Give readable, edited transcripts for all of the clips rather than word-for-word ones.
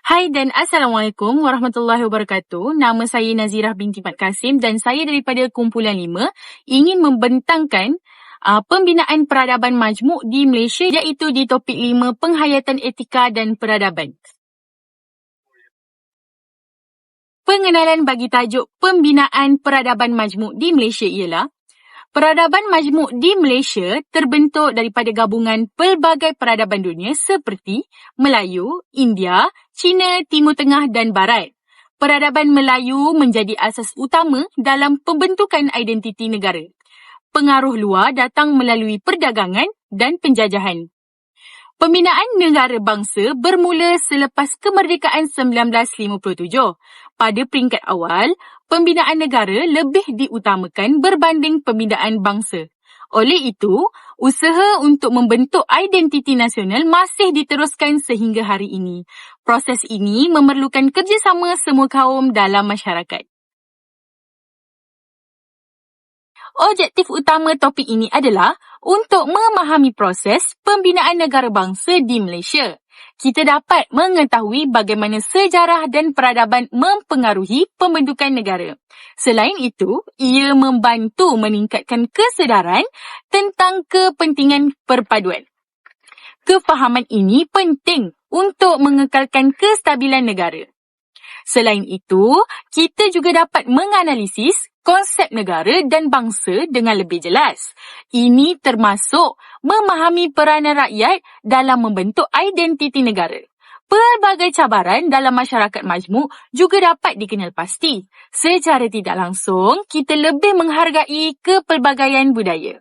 Hai dan Assalamualaikum warahmatullahi wabarakatuh. Nama saya Nazirah binti Mat Kasim dan saya daripada Kumpulan 5 ingin membentangkan pembinaan peradaban majmuk di Malaysia, iaitu di topik 5 penghayatan etika dan peradaban. Pengenalan bagi tajuk pembinaan peradaban majmuk di Malaysia ialah peradaban majmuk di Malaysia terbentuk daripada gabungan pelbagai peradaban dunia seperti Melayu, India, Cina, Timur Tengah dan Barat. Peradaban Melayu menjadi asas utama dalam pembentukan identiti negara. Pengaruh luar datang melalui perdagangan dan penjajahan. Pembinaan negara bangsa bermula selepas kemerdekaan 1957. Pada peringkat awal, pembinaan negara lebih diutamakan berbanding pembinaan bangsa. Oleh itu, usaha untuk membentuk identiti nasional masih diteruskan sehingga hari ini. Proses ini memerlukan kerjasama semua kaum dalam masyarakat. Objektif utama topik ini adalah untuk memahami proses pembinaan negara bangsa di Malaysia. Kita dapat mengetahui bagaimana sejarah dan peradaban mempengaruhi pembentukan negara. Selain itu, ia membantu meningkatkan kesedaran tentang kepentingan perpaduan. Kefahaman ini penting untuk mengekalkan kestabilan negara. Selain itu, kita juga dapat menganalisis konsep negara dan bangsa dengan lebih jelas. Ini termasuk memahami peranan rakyat dalam membentuk identiti negara. Pelbagai cabaran dalam masyarakat majmuk juga dapat dikenal pasti. Secara tidak langsung, kita lebih menghargai kepelbagaian budaya.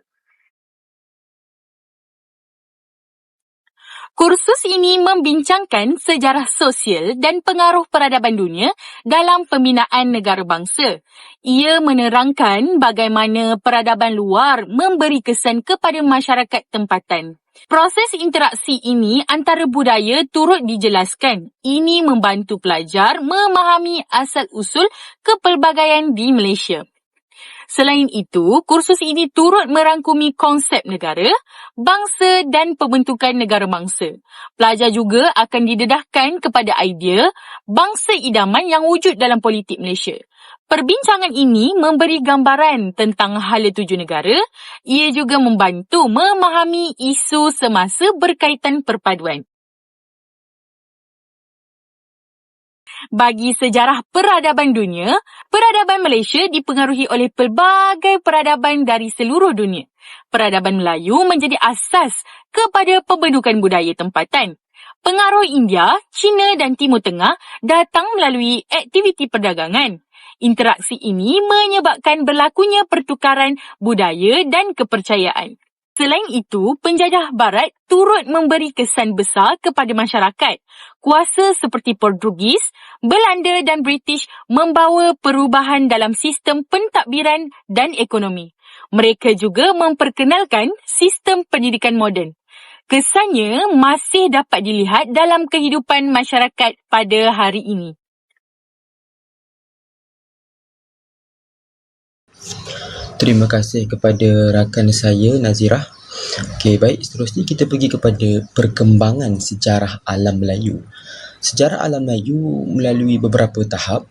Kursus ini membincangkan sejarah sosial dan pengaruh peradaban dunia dalam pembinaan negara bangsa. Ia menerangkan bagaimana peradaban luar memberi kesan kepada masyarakat tempatan. Proses interaksi ini antara budaya turut dijelaskan. Ini membantu pelajar memahami asal-usul kepelbagaian di Malaysia. Selain itu, kursus ini turut merangkumi konsep negara, bangsa dan pembentukan negara bangsa. Pelajar juga akan didedahkan kepada idea bangsa idaman yang wujud dalam politik Malaysia. Perbincangan ini memberi gambaran tentang hala tuju negara. Ia juga membantu memahami isu semasa berkaitan perpaduan. Bagi sejarah peradaban dunia, peradaban Malaysia dipengaruhi oleh pelbagai peradaban dari seluruh dunia. Peradaban Melayu menjadi asas kepada pembentukan budaya tempatan. Pengaruh India, Cina dan Timur Tengah datang melalui aktiviti perdagangan. Interaksi ini menyebabkan berlakunya pertukaran budaya dan kepercayaan. Selain itu, penjajah barat turut memberi kesan besar kepada masyarakat. Kuasa seperti Portugis, Belanda dan British membawa perubahan dalam sistem pentadbiran dan ekonomi. Mereka juga memperkenalkan sistem pendidikan moden. Kesannya masih dapat dilihat dalam kehidupan masyarakat pada hari ini. Terima kasih kepada rakan saya Nazirah. Okey, baik, seterusnya kita pergi kepada perkembangan sejarah alam Melayu. Sejarah alam Melayu melalui beberapa tahap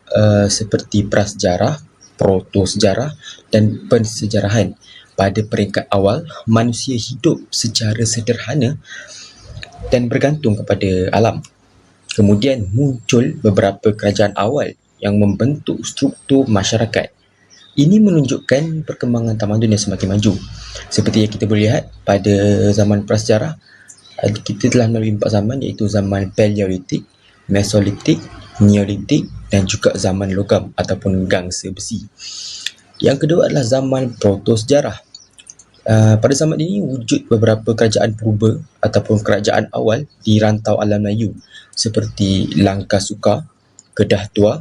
seperti prasejarah, protosejarah dan pensejarahan. Pada peringkat awal, manusia hidup secara sederhana dan bergantung kepada alam. Kemudian muncul beberapa kerajaan awal yang membentuk struktur masyarakat. Ini menunjukkan perkembangan tamadun yang semakin maju. Seperti yang kita boleh lihat pada zaman prasejarah, kita telah melalui 4 zaman, iaitu zaman Paleolitik, Mesolitik, Neolitik dan juga zaman logam ataupun gangsa besi. Yang kedua adalah zaman protosejarah. Pada zaman ini wujud beberapa kerajaan purba ataupun kerajaan awal di rantau alam Melayu seperti Langkasuka, Kedah Tua,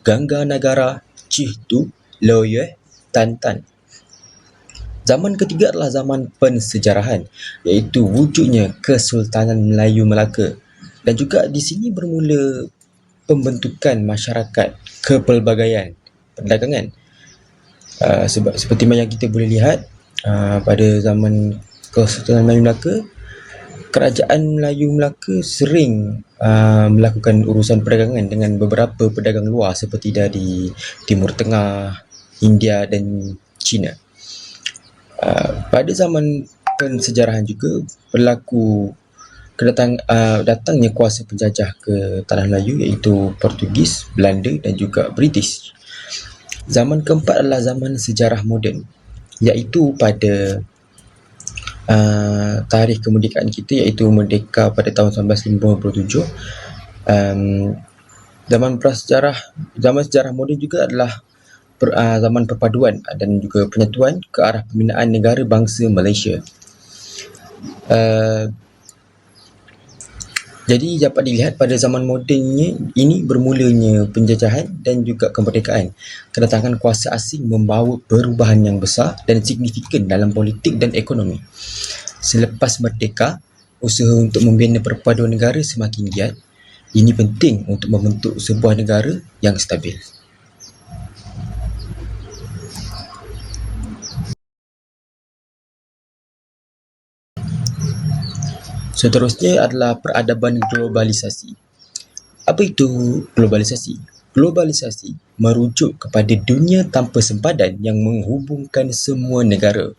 Gangga Nagara, Cihtu, Loyeh, Tantan. Zaman ketiga adalah zaman pensejarahan, iaitu wujudnya Kesultanan Melayu Melaka. Dan juga di sini bermula pembentukan masyarakat kepelbagaian perdagangan. Seperti yang kita boleh lihat pada zaman Kesultanan Melayu Melaka, kerajaan Melayu Melaka sering melakukan urusan perdagangan dengan beberapa pedagang luar seperti dari Timur Tengah, India dan China. Pada zaman pensejarahan juga berlaku datangnya kuasa penjajah ke Tanah Melayu iaitu Portugis, Belanda dan juga British. Zaman keempat adalah zaman sejarah moden, iaitu pada tarikh kemerdekaan kita iaitu merdeka pada tahun 1957. Zaman sejarah moden juga adalah zaman perpaduan dan juga penyatuan ke arah pembinaan negara bangsa Malaysia. Jadi dapat dilihat pada zaman modennya ini bermulanya penjajahan dan juga kemerdekaan. Kedatangan kuasa asing membawa perubahan yang besar dan signifikan dalam politik dan ekonomi. Selepas merdeka, usaha untuk membina perpaduan negara semakin giat. Ini penting untuk membentuk sebuah negara yang stabil. Seterusnya adalah peradaban globalisasi. Apa itu globalisasi? Globalisasi merujuk kepada dunia tanpa sempadan yang menghubungkan semua negara.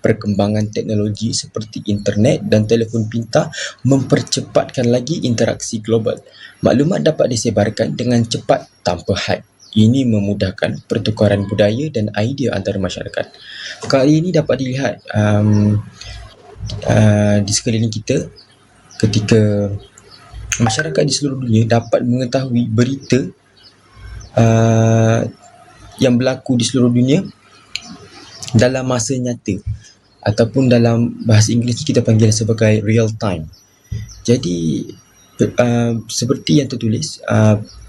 Perkembangan teknologi seperti internet dan telefon pintar mempercepatkan lagi interaksi global. Maklumat dapat disebarkan dengan cepat tanpa had. Ini memudahkan pertukaran budaya dan idea antara masyarakat. Kali ini dapat dilihat di sekeliling kita ketika masyarakat di seluruh dunia dapat mengetahui berita yang berlaku di seluruh dunia dalam masa nyata, ataupun dalam bahasa Inggeris kita panggil sebagai real time. Jadi seperti yang tertulis,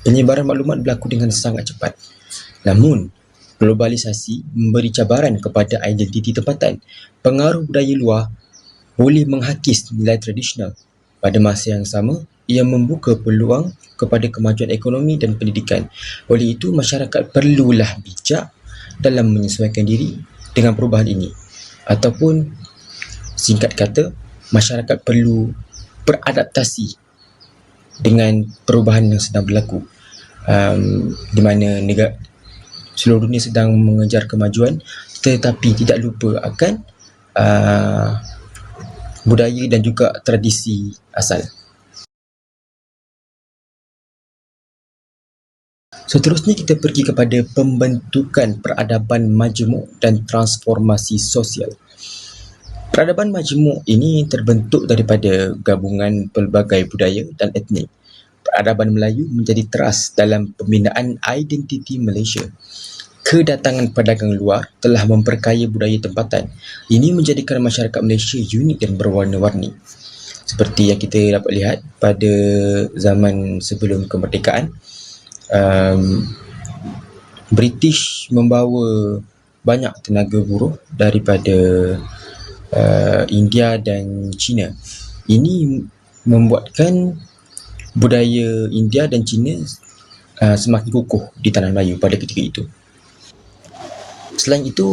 penyebaran maklumat berlaku dengan sangat cepat. Namun globalisasi memberi cabaran kepada identiti tempatan. Pengaruh budaya luar boleh menghakis nilai tradisional. Pada masa yang sama, ia membuka peluang kepada kemajuan ekonomi dan pendidikan. Oleh itu, masyarakat perlulah bijak dalam menyesuaikan diri dengan perubahan ini. Ataupun singkat kata, masyarakat perlu beradaptasi dengan perubahan yang sedang berlaku, di mana seluruh dunia sedang mengejar kemajuan, tetapi tidak lupa akan budaya dan juga tradisi asal. Seterusnya kita pergi kepada pembentukan peradaban majmuk dan transformasi sosial. Peradaban majmuk ini terbentuk daripada gabungan pelbagai budaya dan etnik. Peradaban Melayu menjadi teras dalam pembinaan identiti Malaysia. Kedatangan pedagang luar telah memperkaya budaya tempatan. Ini menjadikan masyarakat Malaysia unik dan berwarna-warni. Seperti yang kita dapat lihat pada zaman sebelum kemerdekaan, British membawa banyak tenaga buruh daripada India dan China. Ini membuatkan budaya India dan China semakin kukuh di tanah Melayu pada ketika itu. Selain itu,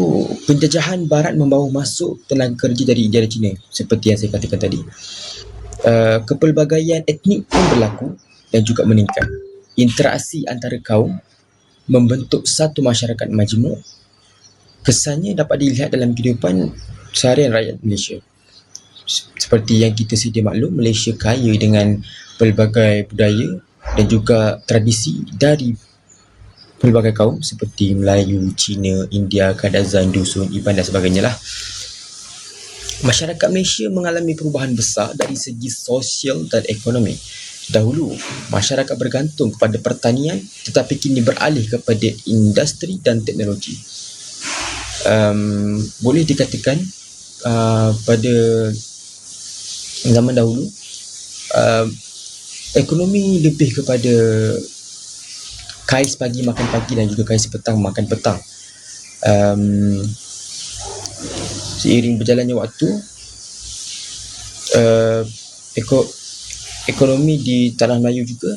penjajahan barat membawa masuk tenaga kerja dari India dan China, seperti yang saya katakan tadi. Kepelbagaian etnik pun berlaku dan juga meningkat. Interaksi antara kaum membentuk satu masyarakat majmuk. Kesannya dapat dilihat dalam kehidupan seharian rakyat Malaysia. Seperti yang kita sedia maklum, Malaysia kaya dengan pelbagai budaya dan juga tradisi dari pelbagai kaum seperti Melayu, Cina, India, Kadazan, Dusun, Iban dan sebagainya lah. Masyarakat Malaysia mengalami perubahan besar dari segi sosial dan ekonomi. Dahulu, masyarakat bergantung kepada pertanian tetapi kini beralih kepada industri dan teknologi. Boleh dikatakan pada zaman dahulu, ekonomi lebih kepada kais pagi makan pagi dan juga kais petang makan petang. Seiring berjalannya waktu, ekonomi di Tanah Melayu juga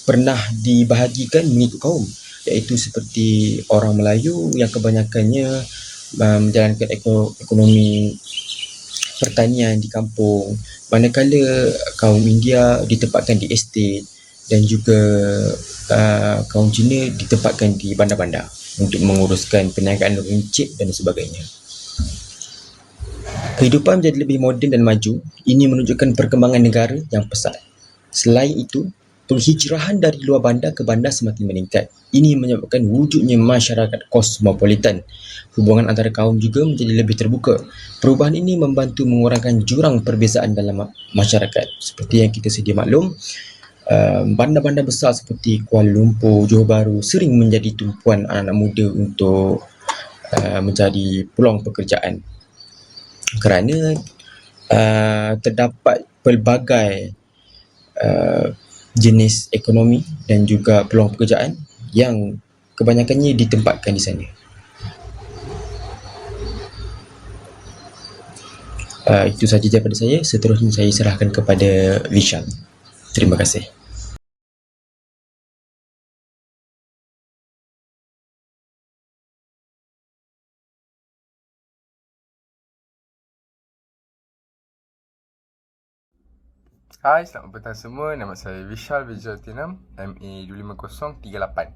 pernah dibahagikan mengikut kaum, iaitu seperti orang Melayu yang kebanyakannya menjalankan ekonomi pertanian di kampung, manakala kaum India ditempatkan di estet dan juga kaum Cina ditempatkan di bandar-bandar untuk menguruskan perniagaan runcit dan sebagainya. Kehidupan menjadi lebih moden dan maju. Ini menunjukkan perkembangan negara yang pesat. Selain itu, penghijrahan dari luar bandar ke bandar semakin meningkat. Ini menyebabkan wujudnya masyarakat kosmopolitan. Hubungan antara kaum juga menjadi lebih terbuka. Perubahan ini membantu mengurangkan jurang perbezaan dalam masyarakat. Seperti yang kita sedia maklum, bandar-bandar besar seperti Kuala Lumpur, Johor Bahru sering menjadi tumpuan anak-anak muda untuk mencari peluang pekerjaan. Kerana terdapat pelbagai jenis ekonomi dan juga peluang pekerjaan yang kebanyakannya ditempatkan di sana. Itu sahaja daripada saya. Seterusnya saya serahkan kepada Vishal. Terima kasih. Hai, selamat petang semua. Nama saya Vishal Vijayatinam, MA 25038.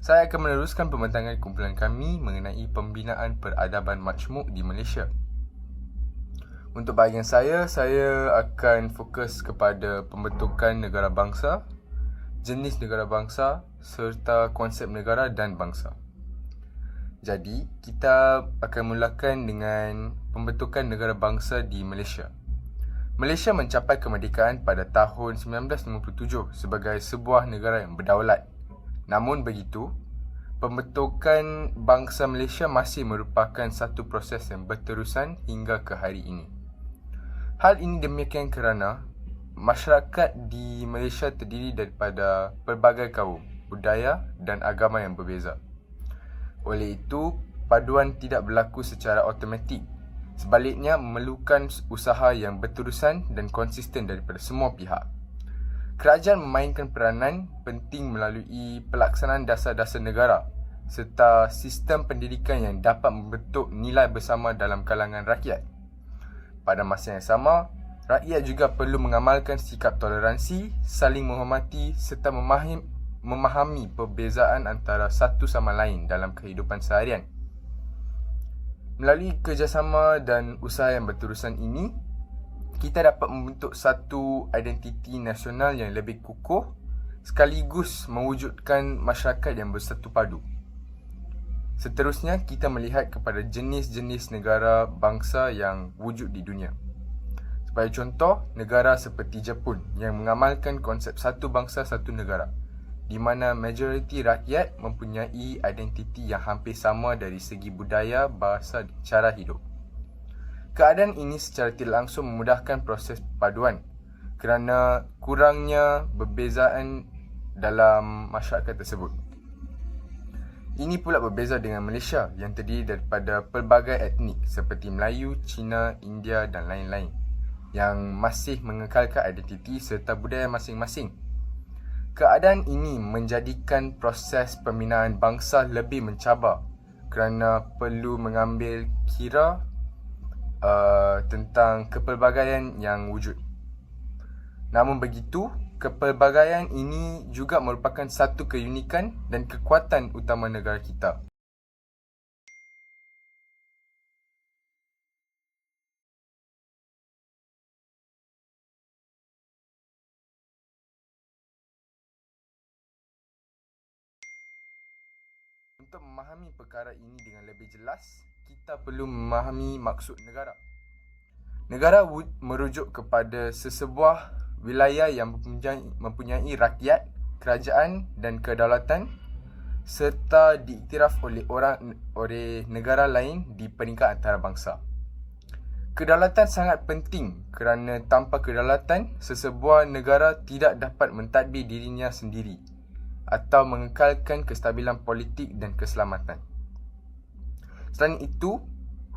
Saya akan meneruskan pembentangan kumpulan kami mengenai pembinaan peradaban majmuk di Malaysia. Untuk bahagian saya akan fokus kepada pembentukan negara bangsa, jenis negara bangsa serta konsep negara dan bangsa. Jadi, kita akan mulakan dengan pembentukan negara bangsa di Malaysia. Malaysia mencapai kemerdekaan pada tahun 1957 sebagai sebuah negara yang berdaulat. Namun begitu, pembentukan bangsa Malaysia masih merupakan satu proses yang berterusan hingga ke hari ini. Hal ini demikian kerana masyarakat di Malaysia terdiri daripada pelbagai kaum, budaya dan agama yang berbeza. Oleh itu, paduan tidak berlaku secara automatik. Sebaliknya, memerlukan usaha yang berterusan dan konsisten daripada semua pihak. Kerajaan memainkan peranan penting melalui pelaksanaan dasar-dasar negara serta sistem pendidikan yang dapat membentuk nilai bersama dalam kalangan rakyat. Pada masa yang sama, rakyat juga perlu mengamalkan sikap toleransi, saling menghormati serta memahami perbezaan antara satu sama lain dalam kehidupan seharian. Melalui kerjasama dan usaha yang berterusan ini, kita dapat membentuk satu identiti nasional yang lebih kukuh sekaligus mewujudkan masyarakat yang bersatu padu. Seterusnya, kita melihat kepada jenis-jenis negara bangsa yang wujud di dunia. Sebagai contoh, negara seperti Jepun yang mengamalkan konsep satu bangsa satu negara, di mana majoriti rakyat mempunyai identiti yang hampir sama dari segi budaya, bahasa dan cara hidup. Keadaan ini secara tidak langsung memudahkan proses perpaduan kerana kurangnya perbezaan dalam masyarakat tersebut. Ini pula berbeza dengan Malaysia yang terdiri daripada pelbagai etnik seperti Melayu, Cina, India dan lain-lain yang masih mengekalkan identiti serta budaya masing-masing. Keadaan ini menjadikan proses pembinaan bangsa lebih mencabar kerana perlu mengambil kira tentang kepelbagaian yang wujud. Namun begitu, kepelbagaian ini juga merupakan satu keunikan dan kekuatan utama negara kita. Untuk memahami perkara ini dengan lebih jelas, kita perlu memahami maksud negara. Negara merujuk kepada sesebuah wilayah yang mempunyai rakyat, kerajaan dan kedaulatan serta diiktiraf oleh negara lain di peringkat antarabangsa. Kedaulatan sangat penting kerana tanpa kedaulatan, sesebuah negara tidak dapat mentadbir dirinya sendiri atau mengekalkan kestabilan politik dan keselamatan. Selain itu,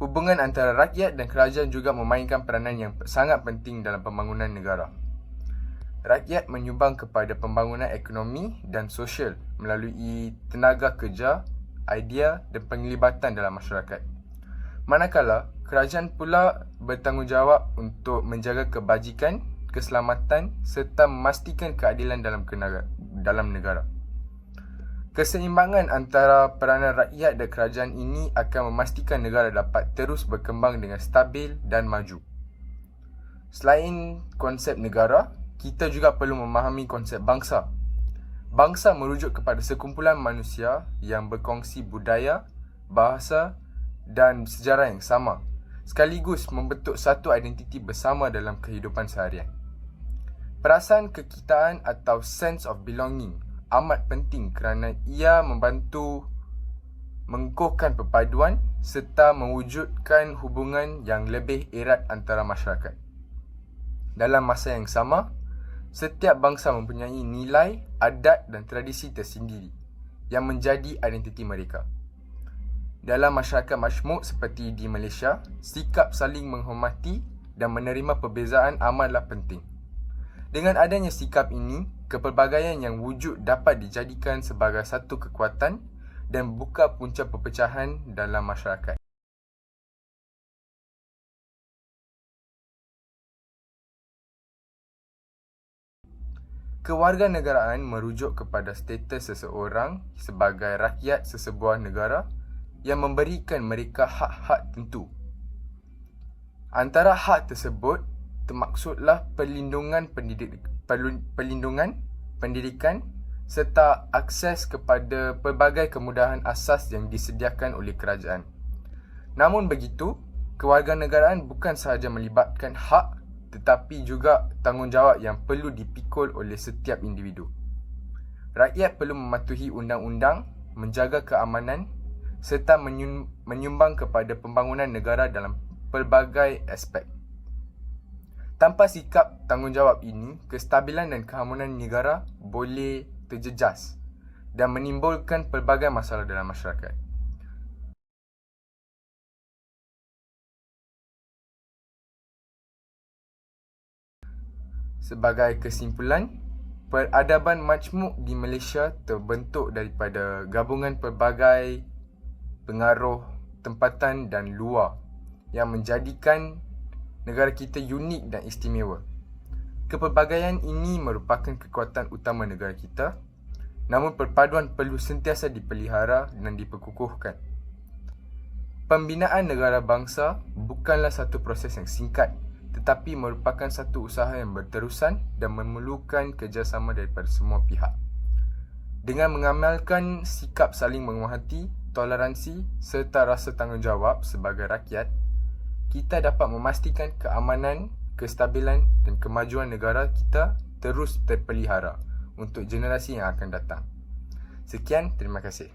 hubungan antara rakyat dan kerajaan juga memainkan peranan yang sangat penting dalam pembangunan negara. Rakyat menyumbang kepada pembangunan ekonomi dan sosial melalui tenaga kerja, idea dan penglibatan dalam masyarakat. Manakala, kerajaan pula bertanggungjawab untuk menjaga kebajikan, keselamatan serta memastikan keadilan dalam negara. Keseimbangan antara peranan rakyat dan kerajaan ini akan memastikan negara dapat terus berkembang dengan stabil dan maju. Selain konsep negara, kita juga perlu memahami konsep bangsa. Bangsa merujuk kepada sekumpulan manusia yang berkongsi budaya, bahasa dan sejarah yang sama, sekaligus membentuk satu identiti bersama dalam kehidupan seharian. Perasaan kekitaan atau sense of belonging amat penting kerana ia membantu mengukuhkan perpaduan serta mewujudkan hubungan yang lebih erat antara masyarakat. Dalam masa yang sama, setiap bangsa mempunyai nilai, adat dan tradisi tersendiri yang menjadi identiti mereka. Dalam masyarakat majmuk seperti di Malaysia, sikap saling menghormati dan menerima perbezaan amatlah penting. Dengan adanya sikap ini, kepelbagaian yang wujud dapat dijadikan sebagai satu kekuatan dan buka punca perpecahan dalam masyarakat. Kewarganegaraan merujuk kepada status seseorang sebagai rakyat sesebuah negara yang memberikan mereka hak-hak tentu. Antara hak tersebut termaksudlah perlindungan pendidikan serta akses kepada pelbagai kemudahan asas yang disediakan oleh kerajaan. Namun begitu, kewarganegaraan bukan sahaja melibatkan hak tetapi juga tanggungjawab yang perlu dipikul oleh setiap individu. Rakyat perlu mematuhi undang-undang, menjaga keamanan serta menyumbang kepada pembangunan negara dalam pelbagai aspek. Tanpa sikap tanggungjawab ini, kestabilan dan keamanan negara boleh terjejas dan menimbulkan pelbagai masalah dalam masyarakat. Sebagai kesimpulan, peradaban majmuk di Malaysia terbentuk daripada gabungan pelbagai pengaruh tempatan dan luar yang menjadikan negara kita unik dan istimewa. Kepelbagaian ini merupakan kekuatan utama negara kita, namun perpaduan perlu sentiasa dipelihara dan diperkukuhkan. Pembinaan negara bangsa bukanlah satu proses yang singkat, tetapi merupakan satu usaha yang berterusan dan memerlukan kerjasama daripada semua pihak. Dengan mengamalkan sikap saling menghormati, toleransi serta rasa tanggungjawab sebagai rakyat, kita dapat memastikan keamanan, kestabilan dan kemajuan negara kita terus terpelihara untuk generasi yang akan datang. Sekian, terima kasih.